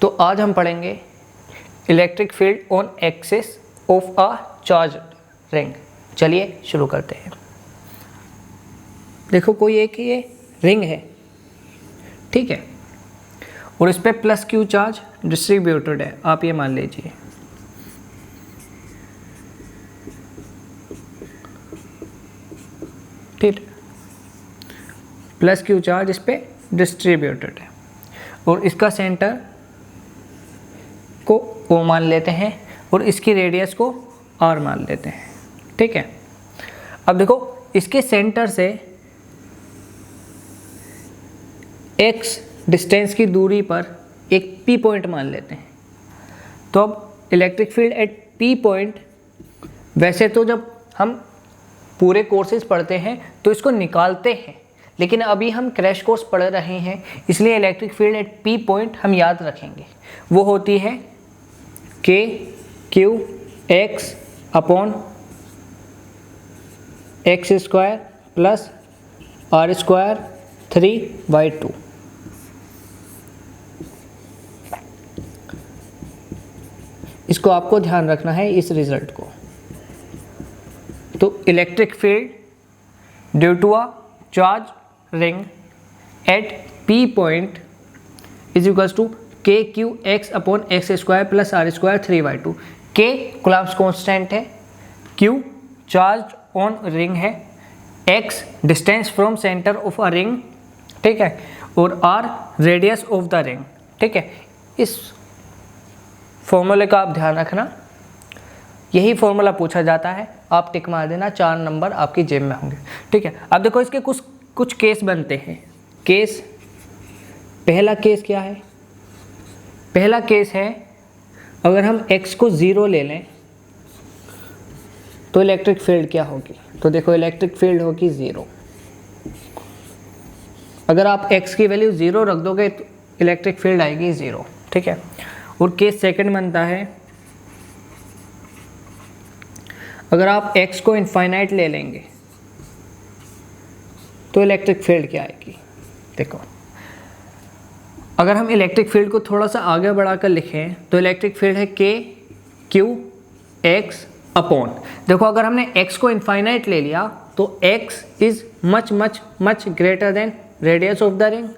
तो आज हम पढ़ेंगे electric field on axis of a charge ring. चलिए शुरू करते हैं। देखो कोई एक ये रिंग है, ठीक है, और इस पर प्लस क्यू चार्ज डिस्ट्रीब्यूटेड है। आप ये मान लीजिए, ठीक, प्लस क्यू चार्ज इस पर डिस्ट्रीब्यूटेड है और इसका सेंटर को O मान लेते हैं और इसकी रेडियस को R मान लेते हैं, ठीक है। अब देखो इसके सेंटर से X डिस्टेंस की दूरी पर एक P पॉइंट मान लेते हैं। तो अब electric field at P point, वैसे तो जब हम पूरे कोर्सेज पढ़ते हैं तो इसको निकालते हैं, लेकिन अभी हम क्रैश कोर्स पढ़ रहे हैं, इसलिए electric field at P point हम याद रखेंगे। वो होती है K Q X upon x square plus R square 3/2। इसको आपको ध्यान रखना है, इस रिजल्ट को। तो electric field due to a charge ring at P point is equals to K Q x upon x square plus R square 3/2। K coulombs constant है, Q charge on ring है, X distance from centre of a ring, ठीक है, और R radius of the ring, ठीक है। इस फॉर्मूले का आप ध्यान रखना, यही फॉर्मूला पूछा जाता है, आप टिक मार देना, 4 नंबर आपकी जेब में होंगे, ठीक है। अब देखो इसके कुछ केस बनते हैं। केस, पहला केस क्या है? पहला केस है अगर हम x को 0 ले लें तो इलेक्ट्रिक फील्ड क्या होगी? तो देखो इलेक्ट्रिक फील्ड होगी 0। अगर आप x की वैल्यू 0 रख दोगे तो इलेक्ट्रिक फील्ड आएगी 0, ठीक है। और केस सेकंड बनता है अगर आप x को इनफाइनाइट ले लेंगे तो इलेक्ट्रिक फील्ड क्या आएगी? देखो अगर हम इलेक्ट्रिक फील्ड को थोड़ा सा आगे बढ़ाकर लिखें तो इलेक्ट्रिक फील्ड है के क्यू एक्स अपॉन, देखो अगर हमने x को इनफाइनाइट ले लिया तो x is much much much greater than radius of the ring,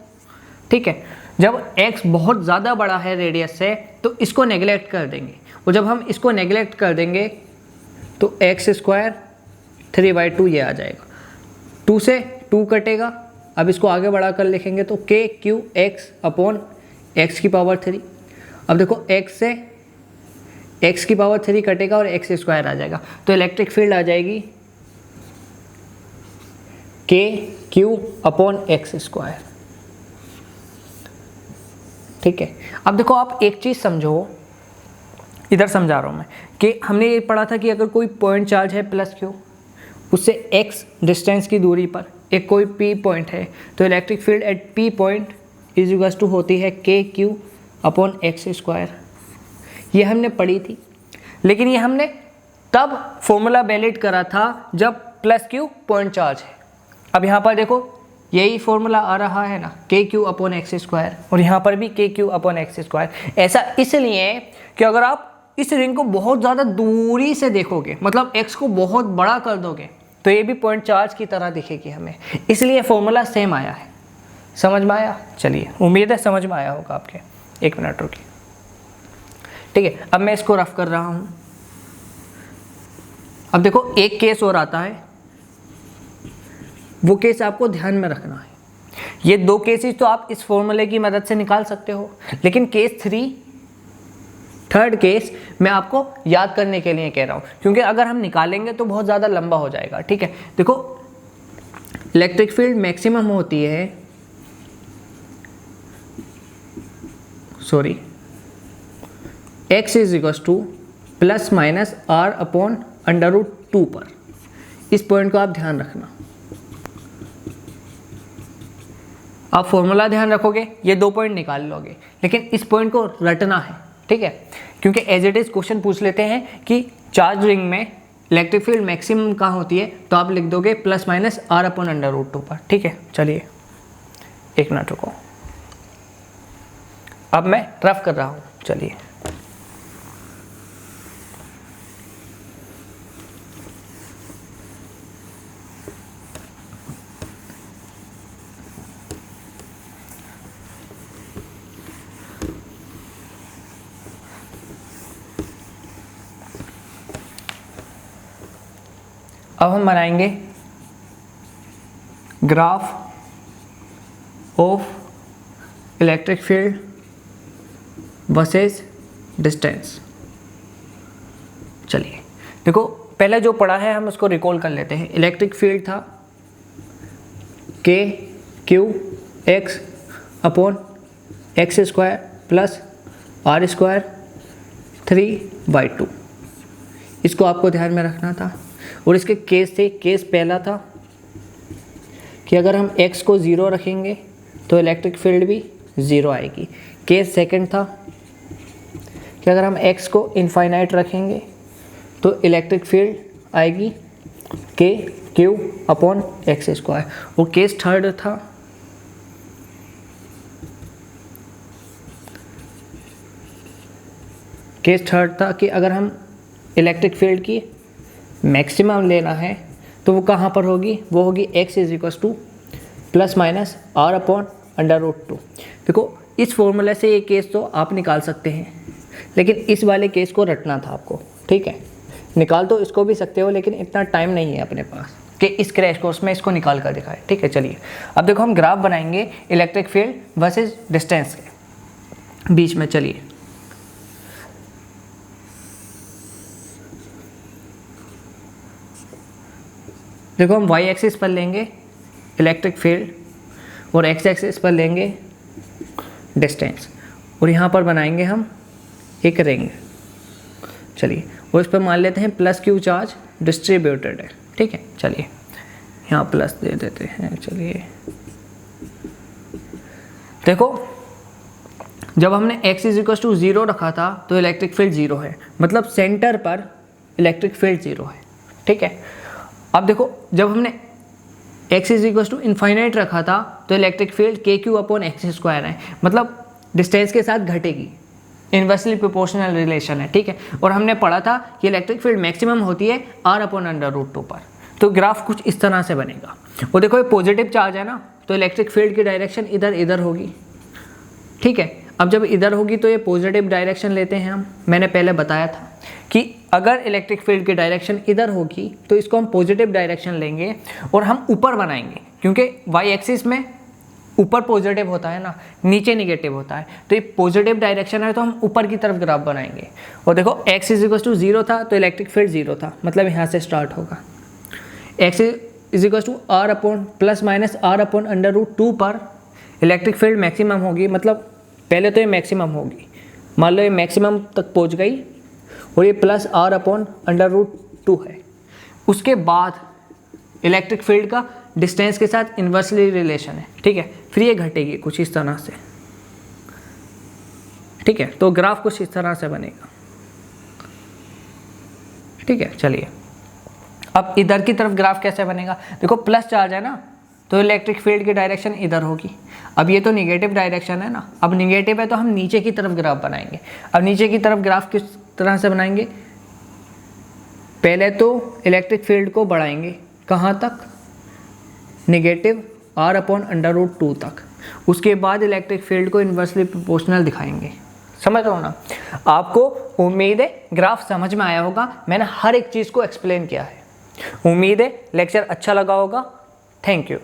ठीक है। जब x बहुत ज़्यादा बड़ा है रेडियस से तो इसको नेगलेक्ट कर देंगे, और जब हम इसको नेगलेक्ट कर देंगे तो एक्स स्क्वायर 3/2 ये आ जाएगा। 2 से 2 कटेगा, अब इसको आगे बढ़ा कर लिखेंगे तो के क्यू एक्स अपॉन एक्स की पावर 3। अब देखो x से x की पावर 3 कटेगा और एक्स स्क्वायर आ जाएगा, तो इलेक्ट्रिक फील्ड आ जाएगी के क्यू अपॉन एक्स स्क्वायर, ठीक है। अब देखो आप एक चीज़ समझो, इधर समझा रहा हूँ मैं, कि हमने ये पढ़ा था कि अगर कोई पॉइंट चार्ज है प्लस क्यू, उससे x डिस्टेंस की दूरी पर एक कोई P पॉइंट है, तो electric field at P point is equals to होती है के क्यू अपॉन एक्स स्क्वायर। ये हमने पढ़ी थी, लेकिन ये हमने तब फॉर्मूला वैलिड करा था जब प्लस क्यू पॉइंट चार्ज है। अब यहाँ पर देखो यही फॉर्मूला आ रहा है ना, के क्यू अपॉन एक्स स्क्वायर, और यहाँ पर भी के क्यू अपॉन एक्स स्क्वायर। ऐसा इसलिए कि अगर आप इस रिंग को बहुत ज़्यादा दूरी से देखोगे, मतलब x को बहुत बड़ा कर दोगे, तो ये भी पॉइंट चार्ज की तरह दिखेगी हमें, इसलिए फॉर्मूला सेम आया है। समझ में आया? चलिए, उम्मीद है समझ में आया होगा आपके। 1 मिनट रुकिए, ठीक है। अब मैं इसको रफ कर रहा हूँ। अब देखो एक केस और आता है, वो केस आपको ध्यान में रखना है। ये 2 केसेस तो आप इस फॉर्मूले की मदद से निकाल सकते हो, लेकिन केस 3, थर्ड केस मैं आपको याद करने के लिए कह रहा हूँ, क्योंकि अगर हम निकालेंगे तो बहुत ज़्यादा लंबा हो जाएगा, ठीक है। देखो इलेक्ट्रिक फील्ड मैक्सिमम होती है, sorry, x is equals to plus minus R upon √2 पर। इस पॉइंट को आप ध्यान रखना, आप फॉर्मूला ध्यान रखोगे, ये 2 पॉइंट निकाल लोगे, लेकिन इस पॉइंट को रटना है, ठीक है, क्योंकि एज इट इज क्वेश्चन पूछ लेते हैं कि चार्ज रिंग में इलेक्ट्रिक फील्ड मैक्सिमम कहाँ होती है, तो आप लिख दोगे प्लस माइनस R अपॉन √2 पर, ठीक है। चलिए 1 मिनट रुको। अब मैं रफ कर रहा हूँ, चलिए। अब हम बनाएंगे graph of electric field versus distance. चलिए देखो, पहले जो पढ़ा है हम उसको रिकॉल कर लेते हैं। इलेक्ट्रिक फील्ड था के Q x upon x square plus r square 3/2। इसको आपको ध्यान में रखना था। और इसके केस थे, केस पहला था कि अगर हम x को 0 रखेंगे तो इलेक्ट्रिक फील्ड भी 0 आएगी। केस सेकंड था कि अगर हम x को इनफाइनाइट रखेंगे तो इलेक्ट्रिक फील्ड आएगी के क्यू अपॉन एक्स स्क्वायर। और केस थर्ड था कि अगर हम इलेक्ट्रिक फील्ड की मैक्सिमम लेना है तो वो कहाँ पर होगी, वो होगी x is equal to plus minus r upon √2। देखो इस फॉर्मूले से ये केस तो आप निकाल सकते हैं, लेकिन इस वाले केस को रटना था आपको, ठीक है। निकाल तो इसको भी सकते हो, लेकिन इतना टाइम नहीं है अपने पास कि इस क्रैश कोर्स में इसको निकाल कर दिखाए, ठीक है। चलिए अब देखो हम ग्राफ बनाएंगे इलेक्ट्रिक फील्ड वर्सेस डिस्टेंस के बीच में। चलिए देखो, हम y एक्सिस पर लेंगे इलेक्ट्रिक फील्ड और x एक्सिस पर लेंगे डिस्टेंस, और यहाँ पर बनाएंगे हम एक रिंग। चलिए, और इस पर मान लेते हैं प्लस क्यू चार्ज डिस्ट्रीब्यूटेड है, ठीक है। चलिए यहाँ प्लस दे देते हैं। चलिए देखो, जब हमने x इज इक्वल टू 0 रखा था तो इलेक्ट्रिक फील्ड 0 है, मतलब सेंटर पर इलेक्ट्रिक फील्ड 0 है, ठीक है। अब देखो, जब हमने x is equal to infinite रखा था तो इलेक्ट्रिक फील्ड के क्यू अपॉन एक्स स्क्वायर है, मतलब डिस्टेंस के साथ घटेगी, इन्वर्सली प्रोपोर्शनल रिलेशन है, ठीक है। और हमने पढ़ा था कि इलेक्ट्रिक फील्ड मैक्सिमम होती है r अपॉन √2 पर। तो ग्राफ कुछ इस तरह से बनेगा। और देखो, ये पॉजिटिव चार्ज है ना, तो इलेक्ट्रिक फील्ड की डायरेक्शन इधर होगी, ठीक है। अब जब इधर होगी तो ये पॉजिटिव डायरेक्शन लेते हैं हम। मैंने पहले बताया था कि अगर इलेक्ट्रिक फील्ड की डायरेक्शन इधर होगी तो इसको हम पॉजिटिव डायरेक्शन लेंगे और हम ऊपर बनाएंगे, क्योंकि y एक्सिस में ऊपर पॉजिटिव होता है ना, नीचे निगेटिव होता है। तो ये पॉजिटिव डायरेक्शन है तो हम ऊपर की तरफ ग्राफ बनाएंगे। और देखो, x इज इक्वल टू 0 था तो इलेक्ट्रिक फील्ड 0 था, मतलब यहाँ से स्टार्ट होगा। x is equal to r upon plus minus r upon √2 पर इलेक्ट्रिक फील्ड मैक्सिमम होगी, मतलब पहले तो ये मैक्सिमम होगी, मान लो ये मैक्सिमम तक पहुंच गई और ये प्लस आर अपॉन √2 है। उसके बाद इलेक्ट्रिक फील्ड का डिस्टेंस के साथ इन्वर्सली रिलेशन है, ठीक है। फिर ये घटेगी कुछ इस तरह से, ठीक है। तो ग्राफ कुछ इस तरह से बनेगा, ठीक है। चलिए अब इधर की तरफ ग्राफ कैसे बनेगा। देखो, प्लस चार्ज है ना, तो इलेक्ट्रिक फील्ड की डायरेक्शन इधर होगी। अब ये तो निगेटिव डायरेक्शन है ना, अब निगेटिव है तो हम नीचे की तरफ ग्राफ बनाएंगे। अब नीचे की तरफ ग्राफ किस तरह से बनाएंगे, पहले तो इलेक्ट्रिक फील्ड को बढ़ाएंगे कहाँ तक, नेगेटिव r अपॉन √2 तक। उसके बाद इलेक्ट्रिक फील्ड को इन्वर्सली प्रोपोर्शनल दिखाएंगे। समझ रहे हो ना। आपको उम्मीद है ग्राफ समझ में आया होगा, मैंने हर एक चीज़ को एक्सप्लेन किया है। उम्मीद है लेक्चर अच्छा लगा होगा। Thank you.